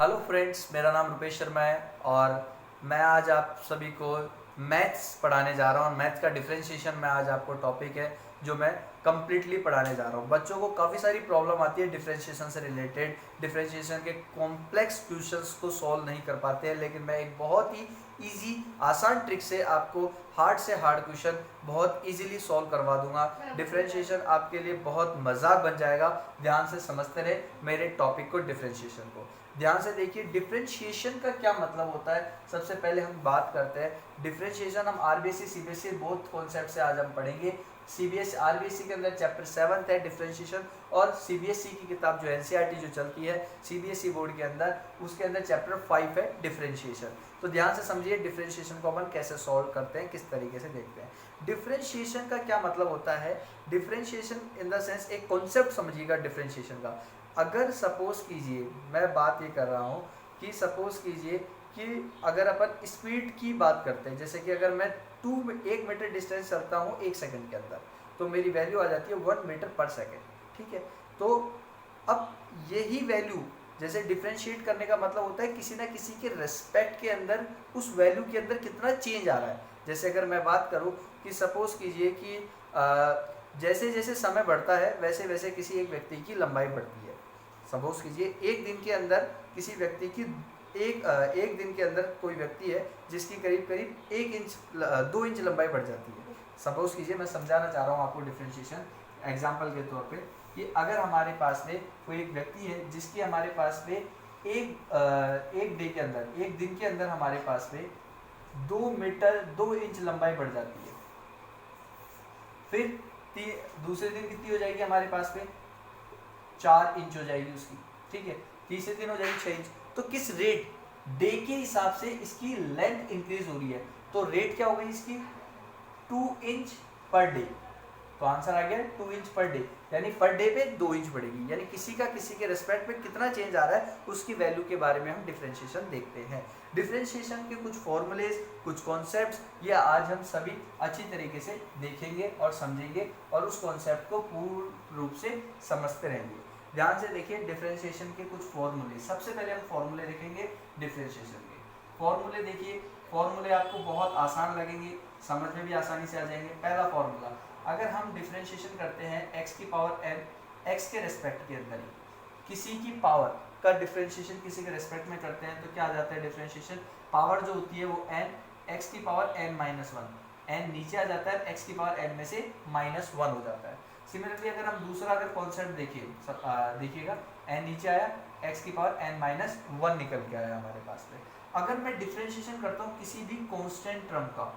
Hello friends, मेरा नाम रुपेश शर्मा है और मैं आज आप सभी को मैथ्स पढ़ाने जा रहा हूँ। मैथ्स का डिफरेंशिएशन में आज आपको टॉपिक है जो मैं कम्प्लीटली पढ़ाने जा रहा हूँ। बच्चों को काफ़ी सारी प्रॉब्लम आती है डिफरेंशिएशन से रिलेटेड। डिफरेंशिएशन के कॉम्प्लेक्स क्वेश्चंस को सॉल्व नहीं कर पाते हैं, लेकिन मैं एक बहुत ही इजी आसान ट्रिक से आपको हार्ड से हार्ड क्वेश्चन बहुत इजीली सॉल्व करवा दूंगा। डिफरेंशिएशन आपके लिए बहुत मजाक बन जाएगा। ध्यान से समझते रहे मेरे टॉपिक को, डिफरेंशिएशन को ध्यान से देखिए। डिफरेंशिएशन का क्या मतलब होता है, सबसे पहले हम बात करते हैं डिफरेंशिएशन। हम आरबीएसई सीबीएसई बोथ कॉन्सेप्ट से आज हम पढ़ेंगे। सीबीएसई आरबीएसई के अंदर चैप्टर 7 है डिफरेंशिएशन, और सीबीएसई की किताब जो एनसीईआरटी जो चलती है सीबीएसई बोर्ड के अंदर, उसके अंदर चैप्टर 5 है डिफरेंशिएशन। तो ध्यान से समझिए डिफरेंशिएशन को अपन कैसे सॉल्व करते हैं, किस तरीके से देखते हैं। डिफरेंशिएशन का क्या मतलब होता है? डिफरेंशिएशन इन द सेंस एक कॉन्सेप्ट समझिएगा डिफरेंशिएशन का। अगर सपोज कीजिए, मैं बात ये कर रहा हूँ कि सपोज कीजिए कि अगर अपन स्पीड की बात करते हैं, जैसे कि अगर मैं 1 मीटर डिस्टेंस चलता हूँ 1 सेकंड के अंदर, तो मेरी वैल्यू आ जाती है 1 मीटर पर सेकंड। ठीक है, तो अब यही वैल्यू जैसे डिफरेंशिएट करने का मतलब होता है किसी ना किसी के रेस्पेक्ट के अंदर उस वैल्यू के अंदर कितना चेंज आ रहा है। जैसे अगर मैं बात करूँ कि सपोज कीजिए कि जैसे जैसे समय बढ़ता है वैसे वैसे किसी एक व्यक्ति की लंबाई बढ़ती है। सपोज कीजिए एक दिन के अंदर किसी व्यक्ति की एक दिन के अंदर कोई व्यक्ति है जिसकी करीब करीब 2 इंच लंबाई बढ़ जाती है। सपोज कीजिए, मैं समझाना चाह रहा हूँ आपको डिफरेंशिएशन एग्जाम्पल के तौर पे, कि अगर हमारे पास में कोई एक व्यक्ति है जिसकी हमारे पास में एक डे के अंदर, एक दिन के अंदर हमारे पास में 2 इंच लंबाई बढ़ जाती है। फिर दूसरे दिन कितनी हो जाएगी हमारे पास में? 4 इंच हो जाएगी उसकी। ठीक है, तीसरे दिन हो जाएगी 6 इंच। तो किस रेट, डे के हिसाब से इसकी लेंथ इंक्रीज हो रही है, तो रेट क्या हो गई इसकी? 2 इंच पर डे। तो आंसर आ गया 2 इंच पर डे, यानी पर डे पे 2 इंच बढ़ेगी। यानी किसी का किसी के रेस्पेक्ट में कितना चेंज आ रहा है उसकी वैल्यू के बारे में हम डिफरेंशिएशन देखते हैं। डिफरेंशिएशन के कुछ फॉर्मूलेज, कुछ कॉन्सेप्ट्स, ये आज हम सभी अच्छी तरीके से देखेंगे और समझेंगे और उस कॉन्सेप्ट को पूर्ण रूप से समझते रहेंगे। ध्यान से देखिए डिफरेंशिएशन के कुछ फॉर्मूले। सबसे पहले हम फॉर्मूले देखेंगे डिफरेंशिएशन के। फॉर्मूले देखिए, फॉर्मूले आपको बहुत आसान लगेंगे, समझ में भी आसानी से आ जाएंगे। पहला फॉर्मूला, अगर हम डिफरेंशिएशन करते हैं x की पावर n, x के रेस्पेक्ट के अंदर ही किसी की पावर का डिफरेंशिएशन किसी के रेस्पेक्ट में करते हैं तो क्या आ जाता है डिफरेंशिएशन? पावर जो होती है वो n, x की पावर n-1, n नीचे आ जाता है, x की पावर n में से -1 हो जाता है। सिमिलरली अगर हम दूसरा अगर कॉन्सेप्ट देखिएगा, n नीचे आया, x की पावर n-1 निकल के आया हमारे पास में। अगर मैं डिफरेंशिएशन करता हूँ किसी भी कांस्टेंट टर्म का,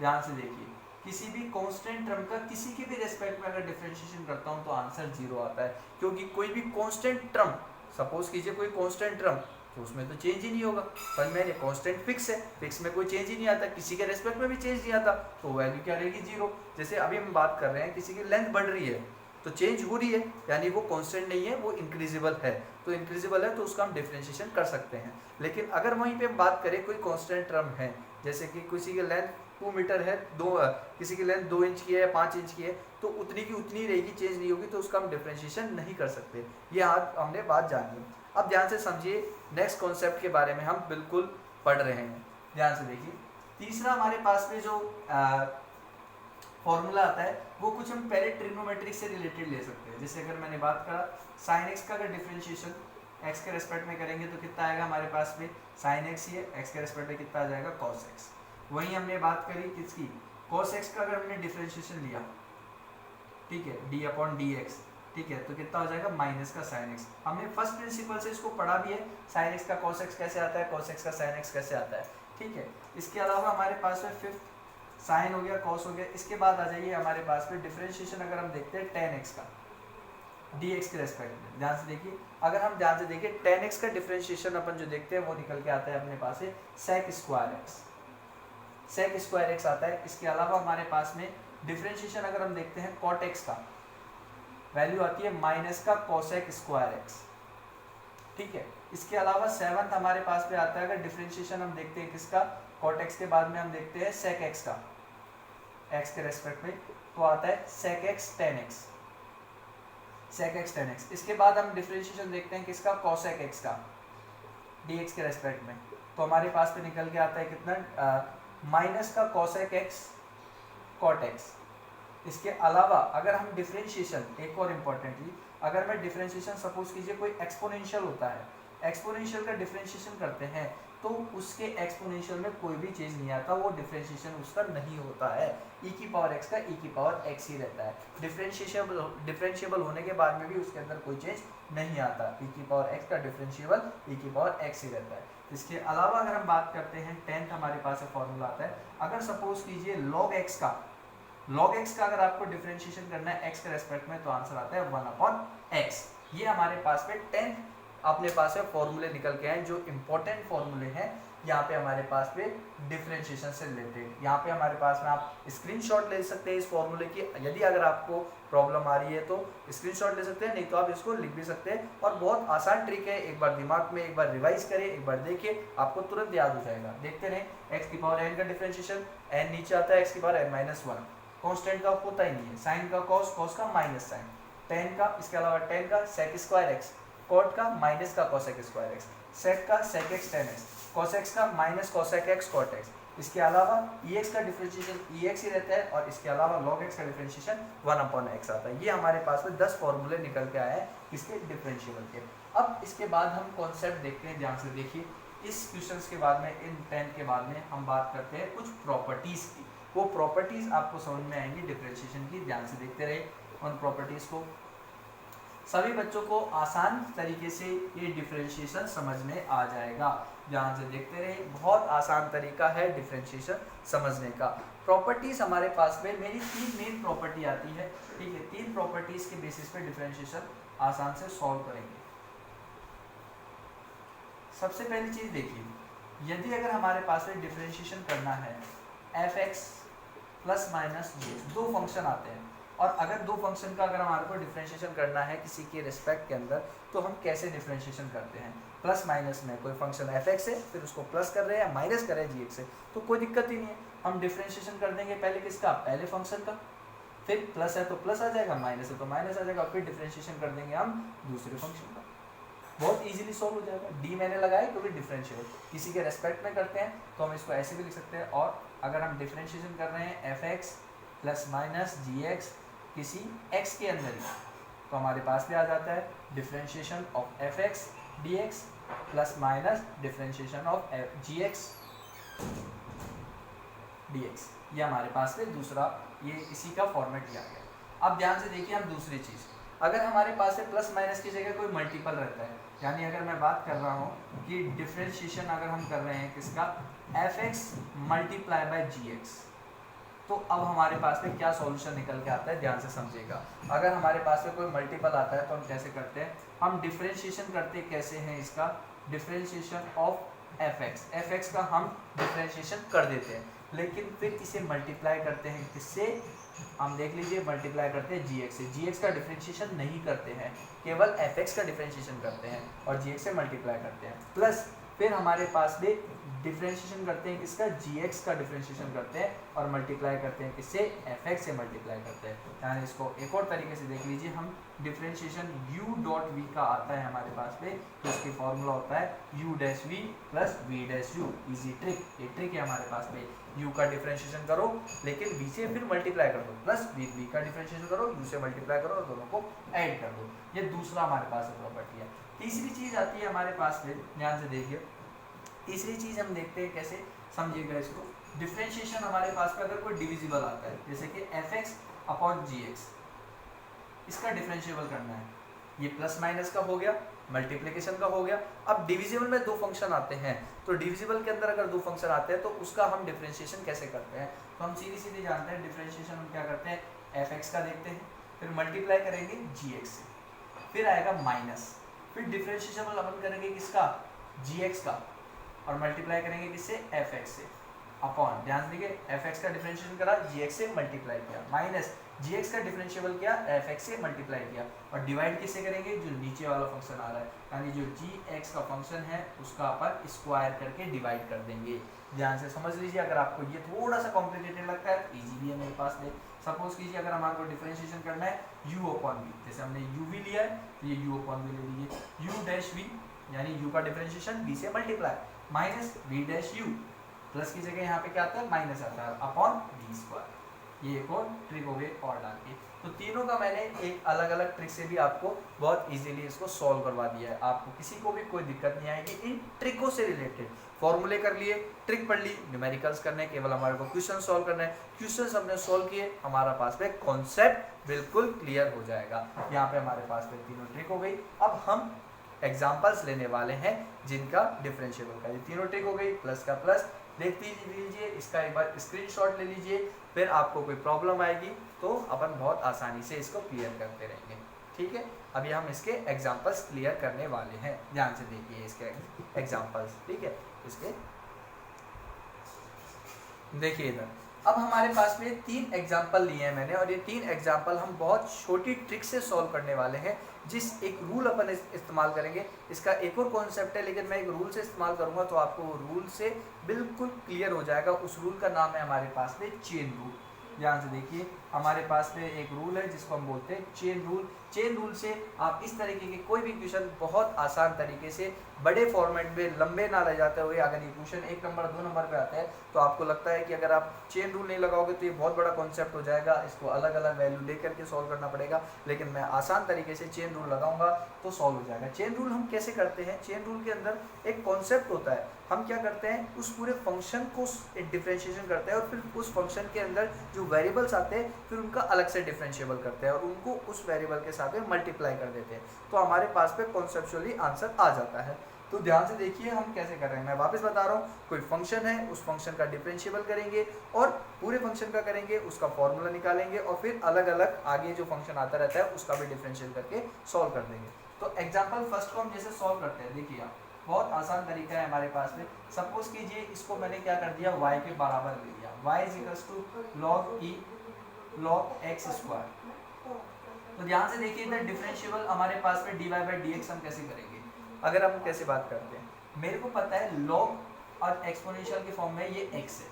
ध्यान से देखिए, किसी भी कांस्टेंट टर्म का किसी के भी रेस्पेक्ट में अगर डिफरेंशिएशन करता हूँ तो आंसर 0 आता है, क्योंकि कोई भी कांस्टेंट टर्म, सपोज कीजिए कोई कांस्टेंट टर्म, तो उसमें तो चेंज ही नहीं होगा। समझ में, कांस्टेंट फिक्स है, फिक्स में कोई चेंज ही नहीं आता, किसी के रेस्पेक्ट में भी चेंज नहीं आता, तो वैल्यू क्या रहेगी? 0। जैसे अभी हम बात कर रहे हैं किसी की लेंथ बढ़ रही है तो चेंज हो रही है, यानी वो कांस्टेंट नहीं है, वो इंक्रीजिबल है। तो इंक्रीजिबल है तो उसका हम डिफरेंशिएशन कर सकते हैं। लेकिन अगर वहीं पे हम बात करें कोई कांस्टेंट टर्म है, जैसे कि किसी की लेंथ 2 मीटर है, किसी की लेंथ 2 इंच की है या 5 इंच की है, तो उतनी की उतनी रहेगी, चेंज नहीं होगी, तो उसका हम डिफरेंशिएशन नहीं कर सकते। ये आज हमने बात जानी। अब ध्यान से समझिए, नेक्स्ट कॉन्सेप्ट के बारे में हम बिल्कुल पढ़ रहे हैं। ध्यान से देखिए, तीसरा हमारे पास में जो फॉर्मूला आता है वो कुछ हम पहले ट्रिग्नोमेट्रिक से रिलेटेड ले सकते हैं। जैसे अगर मैंने बात करा साइन एक्स का, अगर डिफरेंशिएशन एक्स के रेस्पेक्ट में करेंगे तो कितना आएगा हमारे पास में? साइन एक्स ही है, एक्स के रेस्पेक्ट में कितना आ जाएगा? Cos x. वहीं हमने बात करी किसकी? कॉस एक्स का अगर हमने डिफरेंशिएशन लिया, ठीक है, d/dx, ठीक है, तो कितना हो जाएगा? माइनस का साइन एक्स। हमने फर्स्ट प्रिंसिपल से इसको पढ़ा भी है, साइन एक्स का कॉस एक्स कैसे आता है, कॉस एक्स का साइन एक्स कैसे आता है। ठीक है, इसके अलावा हमारे पास में फिफ्थ साइन हो गया, कॉस हो गया। इसके बाद आ जाइए हमारे पास में डिफरेंशिएशन अगर हम देखते हैं tan x का dx के रेस्पेक्ट में। ध्यान से देखिए, अगर हम ध्यान से देखिए tan x का डिफरेंशिएशन अपन जो देखते हैं वो निकल के आता है अपने पास से sec square x, sec square x आता है। इसके अलावा हमारे पास में डिफरेंशिएशन अगर हम देखते हैं cot x का, वैल्यू आती है माइनस का cosec स्क्वायर x। ठीक है, इसके अलावा सेवंथ हमारे पास में आता है, अगर डिफरेंशिएशन हम देखते हैं किसका? cot x के बाद में हम देखते हैं sec x का, x के रेस्पेक्ट में, तो आता है sec x tan x, sec x tan x। इसके बाद हम डिफरेंशिएशन देखते हैं किसका? cosec x का, dx के रेस्पेक्ट में, तो हमारे पास पे निकल के आता है कितना, माइनस का cosec x cot x। इसके अलावा अगर हम डिफरेंशिएशन, एक और इम्पॉर्टेंटली, अगर मैं डिफरेंशिएशन सपोज कीजिए कोई एक्सपोनेंशियल होता है, एक्सपोनेंशियल का डिफरेंशिएशन करते हैं तो उसके एक्सपोनेंशियल में कोई भी चीज़ नहीं आता, वो डिफरेंशिएशन उसका नहीं होता है, e की पावर x का e की पावर x ही रहता है। डिफरेंशिएबल होने के बाद में भी उसके अंदर कोई चेंज नहीं आता, e की पावर x का डिफरेंशिएबल e की पावर x ही रहता है। इसके अलावा अगर हम बात करते हैं 10th हमारे पास फॉर्मूला आता है, अगर सपोज कीजिए log x का अगर आपको डिफरेंशिएशन करना है x के रेस्पेक्ट में तो आंसर आता है 1/x। ये हमारे पास में 10th अपने पास में फॉर्मूले निकल के आए जो इंपॉर्टेंट फॉर्मूले हैं यहाँ पे हमारे पास पे डिफरेंशिएशन से रिलेटेड। यहाँ पे हमारे पास में आप स्क्रीनशॉट ले सकते हैं इस फॉर्मूले की, यदि अगर आपको प्रॉब्लम आ रही है तो स्क्रीनशॉट ले सकते हैं, नहीं तो आप इसको लिख भी सकते हैं। और बहुत आसान ट्रिक है, एक बार दिमाग में एक बार रिवाइज करें, एक बार देखिए, आपको तुरंत याद हो जाएगा। देखते रहें, x की पावर n का डिफरेंशिएशन, n नीचे आता है x की पावर n-1, कॉन्स्टेंट का होता ही नहीं है, साइन का कॉस, कॉस का माइनस साइन, टेन का, इसके अलावा टेन का सेक स्क्वायर एक्स, कॉट का माइनस का कोसेक स्क्वायर एक्स, सेक का sec x tan x, cosec x का minus cosec x cot x. इसके अलावा एक्स का डिफरेंशिएशन एक्स ही रहता है और इसके अलावा लॉग एक्स का डिफरेंशिएशन 1/x आता है। ये हमारे पास में 10 फॉर्मूले निकल के आए हैं इसके डिफरेंशिएबल के। अब इसके बाद हम कॉन्सेप्ट देखते हैं, ध्यान से देखिए। इस क्वेश्चंस के बाद में, इन 10 के बाद में हम बात करते हैं कुछ प्रॉपर्टीज की। वो प्रॉपर्टीज आपको समझ में आएंगी डिफरेंशिएशन की, ध्यान से देखते रहे उन प्रॉपर्टीज को। सभी बच्चों को आसान तरीके से ये डिफरेंशिएशन समझ में आ जाएगा, ध्यान से देखते रहे। बहुत आसान तरीका है डिफरेंशिएशन समझने का। प्रॉपर्टीज हमारे पास में मेरी 3 मेन प्रॉपर्टी आती है, ठीक है। 3 प्रॉपर्टीज के बेसिस पे डिफरेंशिएशन आसान से सॉल्व करेंगे। सबसे पहली चीज देखिए, यदि अगर हमारे पास में डिफरेंशिएशन करना है f(x) plus minus g, 2 function आते हैं, और अगर 2 फंक्शन का अगर हमारे को डिफरेंशिएशन करना है किसी के रिस्पेक्ट के अंदर, तो हम कैसे डिफरेंशिएशन करते हैं। प्लस माइनस में कोई फंक्शन f(x) है, फिर उसको प्लस कर रहे हैं या माइनस कर रहे हैं g(x) से, तो कोई दिक्कत ही नहीं है। हम डिफरेंशिएशन कर देंगे पहले किसका, पहले फंक्शन का, फिर प्लस है तो प्लस आ जाएगा, माइनस है तो माइनस आ जाएगा, फिर डिफरेंशिएशन कर देंगे हम दूसरे फंक्शन का। बहुत इजीली सॉल्व हो जाएगा। डी मैंने लगाया क्योंकि डिफरेंशियल किसी के रेस्पेक्ट में करते हैं तो हम इसको ऐसे भी लिख सकते हैं। और अगर हम डिफरेंशिएशन कर रहे हैं f(x) प्लस माइनस g(x) किसी x के अंदर ही, तो हमारे पास भी आ जाता है differentiation of f(x) dx plus minus differentiation of g(x) dx। ये हमारे पास में दूसरा, ये इसी का फॉर्मेट लिया गया। अब ध्यान से देखिए हम दूसरी चीज़, अगर हमारे पास से प्लस माइनस की जगह कोई मल्टीपल रहता है, यानी अगर मैं बात कर रहा हूँ कि डिफरेंशिएशन अगर हम कर रहे हैं किसका, f(x) मल्टीप्लाई बाय g(x), तो अब हमारे पास में क्या सॉल्यूशन निकल के आता है, ध्यान से समझिएगा। अगर हमारे पास में कोई मल्टीपल आता है तो हम कैसे करते हैं, हम डिफरेंशिएशन करते कैसे हैं इसका, डिफरेंशिएशन ऑफ f(x) का हम डिफरेंशिएशन कर देते हैं, लेकिन फिर इसे मल्टीप्लाई करते हैं किससे, हम देख लीजिए, मल्टीप्लाई करते हैं g(x) से। g(x) का डिफरेंशिएशन नहीं करते हैं, केवल f(x) का डिफरेंशिएशन करते हैं और g(x) से मल्टीप्लाई करते हैं। प्लस फिर हमारे पास में डिफरेंशिएशन करते हैं किसका, g(x) का डिफरेंशिएशन करते हैं और मल्टीप्लाई करते हैं किससे, f(x) से मल्टीप्लाई करते हैं। यानी इसको एक और तरीके से देख लीजिए, हम डिफरेंशिएशन u.v का आता है हमारे पास में, तो इसकी फॉर्मूला होता है u'(v) plus v'(u). Easy trick, ये ट्रिक है हमारे पास में। u का डिफरेंशिएशन करो लेकिन v से फिर मल्टीप्लाई कर दो, प्लस v का डिफरेंशिएशन करो, u से मल्टीप्लाई करो और दोनों को ऐड कर दो। ये दूसरा हमारे पास प्रॉपर्टी है। तीसरी चीज आती है हमारे पास में, ध्यान से देखिए। तीसरी चीज हम देखते हैं कैसे, समझिएगा इसको। डिफरेंशिएशन हमारे पास में अगर कोई डिविजिबल आता है, जैसे कि f(x) अपॉन g(x), इसका डिफरेंशिएबल करना है, ये प्लस माइनस का हो गया, मल्टीप्लिकेशन का हो गया। अब डिविजिबल में 2 फंक्शन आते हैं, तो डिविजिबल के अंदर अगर 2 फंक्शन आते हैं तो उसका हम डिफरेंशिएशन कैसे करते हैं, तो हम सीधी सीधी जानते हैं डिफरेंशिएशन हम क्या करते हैं, f(x) का देखते हैं, फिर मल्टीप्लाई करेंगे g(x) से, फिर आएगा माइनस, फिर डिफरेंशिएशन अपन करेंगे किसका, g(x) का, और मल्टीप्लाई करेंगे किससे, f(x) से, अपॉन, ध्यान से देखिए, f(x) का डिफरेंशिएशन करा, g(x) से मल्टीप्लाई किया, माइनस g(x) का डिफरेंशिएबल किया, f(x) से मल्टीप्लाई किया, और डिवाइड किससे करेंगे, जो नीचे वाला फंक्शन आ रहा है, यानी जो g(x) का फंक्शन है उसका अपन स्क्वायर करके डिवाइड कर देंगे। ध्यान से समझ लीजिए, अगर आपको ये थोड़ा सा कॉम्प्लिकेटेड लगता है इजीली है मेरे पास में। सपोज कीजिए अगर हमारे को डिफरेंशिएशन करना है u/v, जैसे हमने u भी लिया है तो ये u/v ले लीजिए, u'(v) यानी u का डिफरेंशिएशन b से multiply minus v dash u, plus की जगह यहाँ पे क्या आता है माइनस आता है अपॉन v स्क्वायर। ये एक और ट्रिक हो गई और डाल के। तो तीनों का मैंने एक अलग अलग ट्रिक से भी आपको बहुत इजीली इसको सॉल्व करवा दिया है। आपको किसी को भी कोई दिक्कत नहीं आएगी इन ट्रिकों से रिलेटेड। फॉर्मूले कर लिए, ट्रिक पढ़ ली, न्यूमेरिकल्स करने, केवल हमारे को क्वेश्चन सॉल्व करना है। क्वेश्चन हमने सॉल्व किए, हमारा पास में कॉन्सेप्ट बिल्कुल क्लियर हो जाएगा। यहाँ पे हमारे पास में तीनों ट्रिक हो गई। अब हम एग्जाम्पल्स लेने वाले हैं जिनका डिफरेंशिएबल का। ये तीनों ट्रिक हो गई, प्लस का प्लस देख लीजिए, इसका एक बार स्क्रीनशॉट ले लीजिए, फिर आपको कोई प्रॉब्लम आएगी तो अपन बहुत आसानी से इसको क्लियर करते रहेंगे। ठीक है, अभी हम इसके एग्जांपल्स क्लियर करने वाले हैं, ध्यान से देखिए इसके एग्जांपल्स। ठीक है, इसके देखिए इधर अब हमारे पास में 3 एग्जाम्पल लिए हैं मैंने, और ये 3 एग्जाम्पल हम बहुत छोटी ट्रिक से सॉल्व करने वाले हैं। जिस एक रूल अपन इस्तेमाल करेंगे, इसका एक और कॉन्सेप्ट है लेकिन मैं एक रूल से इस्तेमाल करूंगा तो आपको वो रूल से बिल्कुल क्लियर हो जाएगा। उस रूल का नाम है हमारे पास में चेन रूल। ध्यान से देखिए, हमारे पास में एक रूल है जिसको हम बोलते हैं चेन रूल। चेन रूल से आप इस तरीके के कोई भी क्वेश्चन बहुत आसान तरीके से बड़े फॉर्मेट में लंबे ना ले जाते हुए, अगर ये क्वेश्चन 1 नंबर 2 नंबर पे आता है तो आपको लगता है कि अगर आप चेन रूल नहीं लगाओगे तो ये बहुत बड़ा कॉन्सेप्ट हो जाएगा, इसको अलग अलग वैल्यू लेकर के सॉल्व करना पड़ेगा। लेकिन मैं आसान तरीके से चेन रूल लगाऊंगा तो सॉल्व हो जाएगा। चेन रूल हम कैसे करते हैं? चेन रूल के अंदर एक कॉन्सेप्ट होता है। हम क्या करते हैं, उस पूरे फंक्शन को डिफरेंशिएशन करते हैं और फिर उस फंक्शन के अंदर जो वेरिएबल्स आते हैं फिर उनका अलग से डिफरेंशिएबल करते हैं और उनको उस वेरिएबल के साथ में मल्टीप्लाई कर देते हैं, तो हमारे पास पे कॉन्सेप्चुअली आंसर आ जाता है। तो ध्यान से देखिए हम कैसे कर रहे हैं। मैं वापस बता रहा हूँ, कोई फंक्शन है, उस फंक्शन का डिफरेंशिएबल करेंगे और पूरे फंक्शन का करेंगे, उसका फॉर्मूला निकालेंगे और फिर अलग अलग आगे जो फंक्शन आता रहता है उसका भी डिफरेंशियल करके सॉल्व कर देंगे। तो एग्जाम्पल फर्स्ट को हम जैसे सॉल्व करते हैं, देखिए आप बहुत आसान तरीका है हमारे पास में। सपोज कीजिए इसको मैंने क्या कर दिया, y के बराबर ले लिया, y = log e log x square. तो ध्यान से देखिए इधर डिफरेंशिएबल हमारे पास में dy/dx हम कैसे करेंगे। अगर हम कैसे बात करते हैं, मेरे को पता है log और एक्सपोनेंशियल के फॉर्म में ये x है,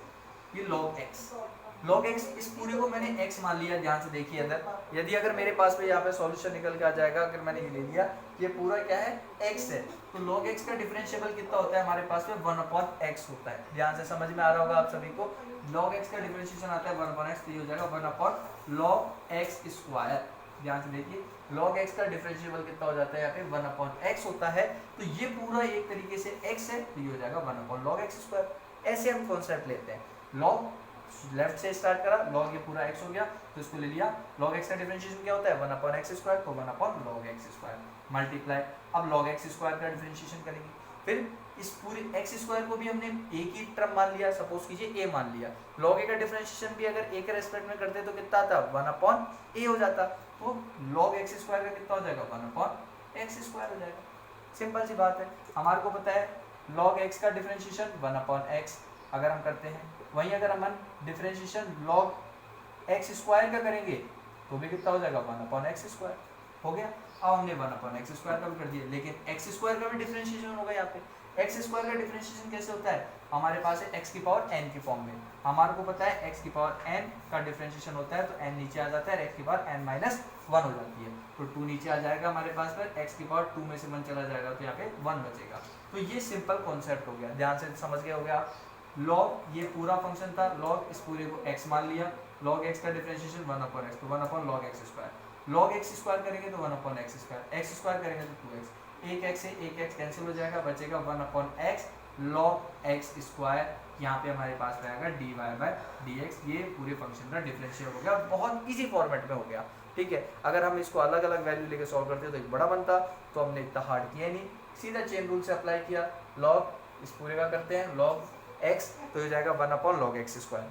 ये log x इस पूरे को मैंने x मान लिया। ध्यान से देखिए इधर, यदि अगर मेरे पास में यहाँ पे सॉल्यूशन निकल के आ जाएगा, अगर मैंने ये ले लिया, ये पूरा क्या है x है, तो log x का डिफरेंशिएबल कितना होता है हमारे पास में 1/x होता है। ध्यान से समझ में आ रहा होगा आप सभी को, log x का डिफरेंशिएशन आता है 1/x, तो ये हो जाएगा 1/log x स्क्वायर। ध्यान से देखिए log x का डिफरेंशिएबल कितना हो जाता है, यहाँ पे 1/x होता है, तो ये पूरा एक तरीके से x है, तो ये हो जाएगा 1/log x स्क्वायर। ऐसे हम कॉन्सेप्ट लेते हैं, log लेफ्ट से स्टार्ट करा, log ये पूरा x हो गया तो इसको ले लिया, log x का डिफरेंशिएशन क्या होता है 1/x स्क्वायर, तो 1/log x स्क्वायर मल्टीप्लाई। अब log x स्क्वायर का डिफरेंशिएशन करेंगे, फिर इस पूरे x स्क्वायर को भी हमने एक ही टर्म मान लिया, सपोज कीजिए a मान लिया। log a का डिफरेंशिएशन भी अगर a के रेस्पेक्ट में करते तो कितना आता 1/a हो जाता, तो log x स्क्वायर का कितना हो जाएगा 1/x स्क्वायर हो जाएगा। सिंपल सी बात है, हमारे को पता है log x का डिफरेंशिएशन 1/x अगर हम करते हैं, वहीं अगर हम डिफरेंशिएशन log x स्क्वायर का करेंगे तो भी कितना हो जाएगा 1/x स्क्वायर हो गया। अब हमने 1/x स्क्वायर का भी कर दिया, लेकिन x स्क्वायर का भी डिफरेंशिएशन होगा। यहाँ पे x स्क्वायर का डिफरेंशिएशन कैसे होता है, हमारे पास है x की पावर n की फॉर्म में। हमारे को पता है x की पावर n का डिफरेंशिएशन होता है तो n नीचे आ जाता है, x की पावर n - 1 हो जाती है, तो 2 नीचे आ जाएगा हमारे पास में, x की पावर 2 में से 1 चला जाएगा तो यहाँ पे 1 बचेगा। तो ये सिंपल कॉन्सेप्ट हो गया, ध्यान से समझ गए हो गया। log ये पूरा फंक्शन था, log इस पूरे को x मान लिया, log x का डिफरेंशिएशन 1/x, तो 1/log x square. log x square करेंगे तो 1/x स्क्वायर, x स्क्वायर करेंगे तो 2x, एक x से एक x कैंसिल हो जाएगा, बचेगा 1/x log x स्क्वायर। यहाँ पे हमारे पास रहेगा dy/dx। ये पूरे फंक्शन का डिफरेंशियल हो गया, बहुत इजी फॉर्मेट में हो गया। ठीक है, अगर हम इसको अलग अलग वैल्यू लेके सॉल्व करते तो एक बड़ा बनता, तो हमने इतना हार्ड किया नहीं, सीधा चेन रूल से अप्लाई किया। log इस पूरे का करते हैं log x, तो हो जाएगा 1/log x स्क्वायर।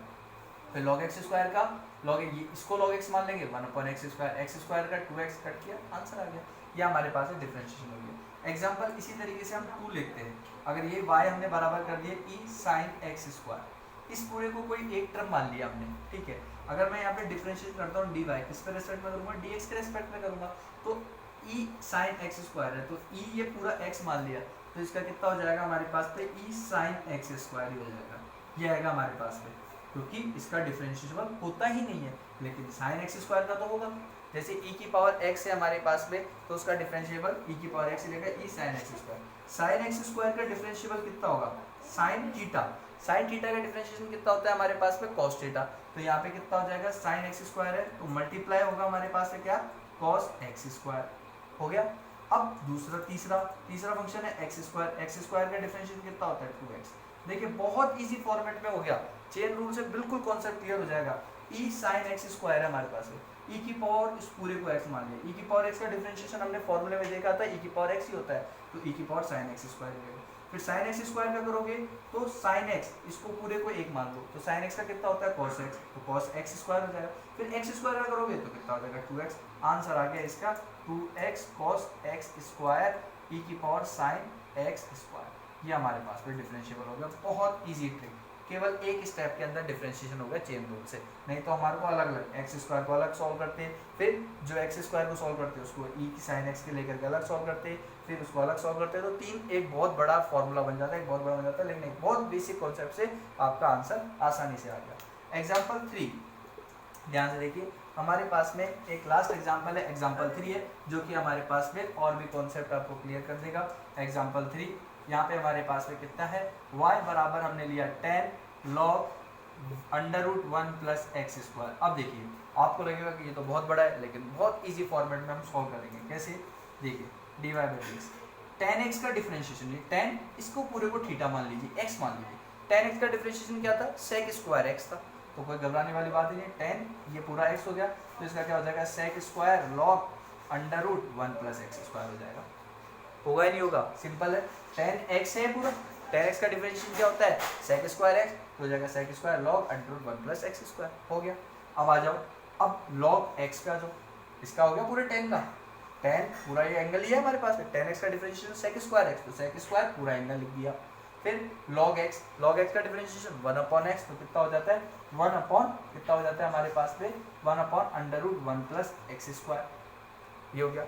फिर log x स्क्वायर का log इसको log x मान लेंगे 1/x स्क्वायर, x स्क्वायर का 2x कट किया, आंसर आ गया। ये हमारे पास है डिफरेंशिएशन हो गया। एग्जांपल इसी तरीके से हम 2 लिखते हैं, अगर ये y हमने बराबर कर दिया e sin x स्क्वायर, इस पूरे को कोई एक टर्म मान लिया हमने। ठीक है, अगर मैं यहाँ पे डिफरेंशिएट करता हूँ dy, किस पे रेस्पेक्ट में करूँगा, dx के रेस्पेक्ट में करूँगा, तो e sin x स्क्वायर है, तो e ये पूरा x मान लिया, तो इसका कितना हो जाएगा हमारे पास पे e sin x स्क्वायर ही हो जाएगा, ये आएगा हमारे पास पे। क्योंकि इसका डिफरेंशिएबल होता ही नहीं है, लेकिन साइन एक्स स्क्वायर का तो होगा। जैसे e की पावर x है हमारे पास में, तो उसका डिफरेंशिएबल e की पावर x लेगा e sine x square. Sine x square का डिफरेंशिएबल कितना होगा, साइन थीटा। साइन थीटा का डिफरेंशिएशन कितना होता है हमारे पास में, कॉस थीटा। तो यहाँ पे कितना हो जाएगा, साइन एक्स स्क्वायर है तो मल्टीप्लाई होगा हमारे पास में क्या, कॉस एक्स स्क्वायर हो गया। अब दूसरा तीसरा फंक्शन है एक्स स्क्वायर। एक्स स्क्वायर का डिफरेंशिएशन कितना होता है, 2x। देखिए बहुत इजी फॉर्मेट में हो गया, चेन रूल से बिल्कुल कॉन्सेप्ट क्लियर हो जाएगा। e साइन एक्स स्क्वायर है हमारे पास में, e की पावर इस पूरे को x मान लिया। e की पावर x का डिफरेंशिएशन हमने फॉर्मूले में देखा था, e की पावर x ही होता है, तो e की पावर साइन एक्स स्क्वायर मिलेगा। फिर साइन एक्स स्क्वायर का करोगे तो साइन x, इसको पूरे को 1 मान लो, तो साइन x का कितना होता है, cos x, तो cos x स्क्वायर हो जाएगा। फिर x स्क्वायर का करोगे तो कितना हो जाएगा, 2x। आंसर आ गया इसका 2x cos x square e की पावर साइन x स्क्वायर। ये हमारे पास में डिफरेंशिएबल हो गया। बहुत ईजी ट्रिक, केवल एक स्टेप के अंदर डिफरेंशिएशन होगा चेन रूल से, नहीं तो हमारे को अलग अलग एक्स स्क्वायर को अलग सॉल्व करते हैं, फिर जो एक्स स्क्वायर को सॉल्व करते हैं उसको ई की साइन एक्स के लेकर के अलग सॉल्व करते हैं, फिर उसको अलग सॉल्व करते हैं, तो तीन एक बहुत बड़ा फॉर्मूला बन जाता है, एक बहुत बड़ा बन जाता है। लेकिन एक बहुत बेसिक कॉन्सेप्ट से आपका आंसर आसानी से आ गया। एग्जाम्पल 3 ध्यान से देखिए, हमारे पास में एक लास्ट एग्जाम्पल है, एग्जाम्पल 3 है, जो कि हमारे पास में और भी कॉन्सेप्ट आपको क्लियर कर देगा। एग्जाम्पल 3 यहाँ पे हमारे पास में कितना है, y बराबर हमने लिया 10 log under root 1 plus x square. अब देखिए आपको लगेगा कि ये तो बहुत बड़ा है, लेकिन बहुत इजी फॉर्मेट में हम सॉल्व करेंगे। कैसे, देखिए dy बाई dx 10x का डिफरेंशिएशन, ये 10 इसको पूरे को थीटा मान लीजिए, x मान लीजिए। 10x का डिफरेंशिएशन क्या था, sec स्क्वायर x था, तो कोई घबराने वाली बात ही नहीं। 10 ये पूरा x हो गया, तो इसका क्या हो जाएगा, sec square log under root 1 plus x square हो जाएगा। होगा ही नहीं होगा, सिंपल है। 10x है पूरा, 10x का डिफरेंशिएशन क्या होता है, sec स्क्वायर x, तो हो जाएगा sec square log under root 1 plus x square हो गया। अब आ जाओ, अब log x पे आ जाओ, इसका हो गया पूरे 10 का, 10 पूरा ये एंगल ही है हमारे पास में, 10x का डिफरेंशिएशन sec स्क्वायर x, तो sec स्क्वायर पूरा एंगल लिख दिया। फिर log x का डिफरेंशिएशन 1/x, तो कितना हो जाता है, 1 अपॉन कितना हो जाता है हमारे पास में, 1 upon under root 1 plus x square, ये हो गया।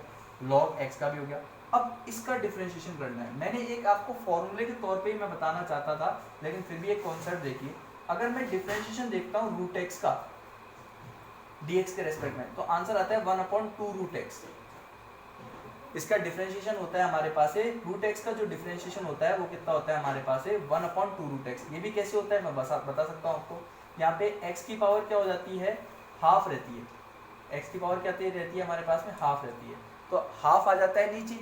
log x का भी हो गया। अब इसका डिफरेंशिएशन करना है, मैंने एक आपको फॉर्मूले के तौर पे ही मैं बताना चाहता था, लेकिन फिर भी एक कॉन्सेप्ट देखिए, अगर मैं डिफरेंशिएशन देखता हूँ रूट एक्स का dx के रेस्पेक्ट में, तो आंसर आता है 1/2 रूट एक्स। इसका डिफरेंशिएशन होता है हमारे पास है, रूट एक्स का जो डिफरेंशिएशन होता है वो कितना होता है हमारे पास है, 1/2 रूट एक्स। ये भी कैसे होता है मैं बता सकता हूँ आपको। यहाँ पे x की पावर क्या हो जाती है, हाफ रहती है, x की पावर क्या रहती है हमारे पास में, हाफ रहती है, तो हाफ आ जाता है नीचे,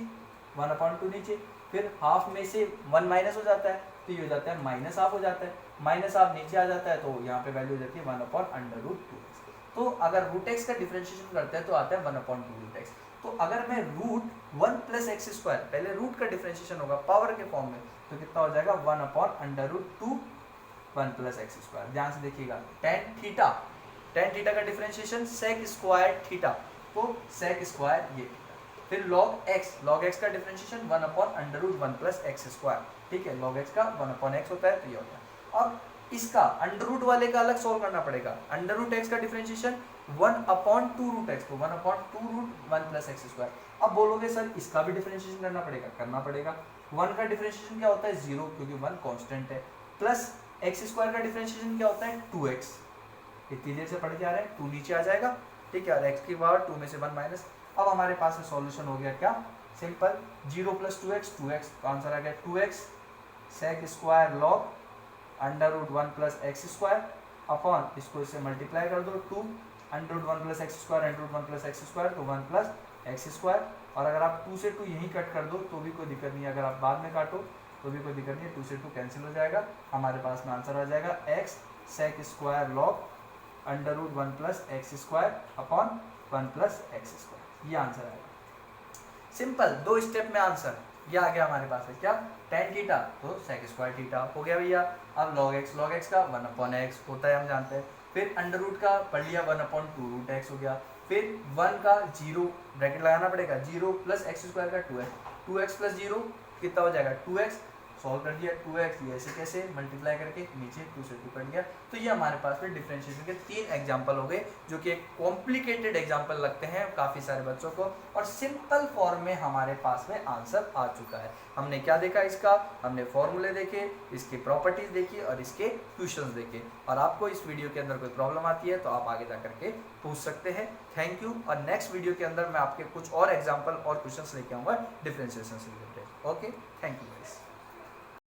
1/2 नीचे, फिर हाफ में से 1 माइनस हो जाता है, तो ये हो जाता है माइनस हाफ हो जाता है, माइनस हाफ नीचे आ जाता है, तो यहाँ पे वैल्यू हो जाती है 1/√2x। तो अगर रूट एक्स का डिफरेंशिएशन करते हैं तो आता है 1/2 रूट एक्स। तो अगर मैं रूट 1 प्लस एक्स स्क्वायर, पहले रूट का डिफरेंशिएशन होगा पावर के फॉर्म में, तो कितना हो जाएगा 1/√2 1 प्लस एक्स स्क्वायर। ध्यान से देखिएगा, tan थीटा का डिफरेंशिएशन sec स्क्वायर थीटा, तो sec स्क्वायर ये। फिर log x का डिफरेंशिएशन 1/√1 प्लस एक्स स्क्वायर, ठीक है, log x का 1/x होता है, तो ये हो गया। अब इसका अंडर रूट वाले का अलग सॉल्व करना पड़ेगा। अंडर रूट एक्स का डिफरेंशिएशन 1/2 रूट एक्स, तो 1/2 रूट 1 प्लस एक्स स्क्वायर। अब बोलोगे सर इसका भी डिफरेंशिएशन करना पड़ेगा। 1 का डिफरेंशिएशन क्या होता है, 0, क्योंकि 1 कांस्टेंट है, प्लस एक्स स्क्वायर का डिफरेंशिएशन क्या होता है, 2x। इतनी देर से पढ़ के आ रहे हैं, 2 नीचे आ जाएगा, ठीक है, और x की पावर 2 में से 1 माइनस। अब हमारे पास में सॉल्यूशन हो गया क्या, सिंपल, 0 प्लस 2x, तो आंसर आ गया 2x sec square log under root 1 plus x square upon, इसको इससे मल्टीप्लाई कर दो, 2 under root 1 plus x square, under root 1 plus x square, तो 1 प्लस एक्स स्क्वायर। और अगर आप 2 से 2 यहीं कट कर दो तो भी कोई दिक्कत नहीं है, अगर आप बाद में काटो तो भी कोई दिक्कत नहीं है, 2 से 2 कैंसिल हो जाएगा, हमारे पास में आंसर आ जाएगा x sec square log under root 1 plus x square upon 1 plus x square, ये आंसर आएगा। सिंपल, 2 स्टेप में आंसर ये आ गया हमारे पास है, क्या, tan थीटा तो sec स्क्वायर थीटा हो गया भैया। अब log x का 1/x होता है, हम जानते हैं। फिर अंडर रूट का पढ़ लिया, 1/2 रूट x हो गया। फिर 1 का 0 ब्रैकेट लगाना पड़ेगा, 0 प्लस एक्स स्क्वायर का 2x, 2x प्लस 0 कितना हो जाएगा 2x, सॉल्व कर दिया, 2x ये ऐसे कैसे मल्टीप्लाई करके नीचे 2 से 2 कट गया। तो ये हमारे पास में डिफरेंशिएशन के 3 एग्जांपल हो गए जो कि एक कॉम्प्लिकेटेड एग्जांपल लगते हैं काफ़ी सारे बच्चों को, और सिंपल फॉर्म में हमारे पास में आंसर आ चुका है। हमने क्या देखा इसका, हमने फॉर्मूले देखे, इसकी प्रॉपर्टीज देखी और इसके क्वेश्चंस देखे। और आपको इस वीडियो के अंदर कोई प्रॉब्लम आती है तो आप आगे जा करके पूछ सकते हैं। Thank you. और नेक्स्ट वीडियो के अंदर मैं आपके कुछ और एग्जाम्पल और क्वेश्चंस लेके आऊँगा डिफरेंशिएशन से related. Okay, thank you guys.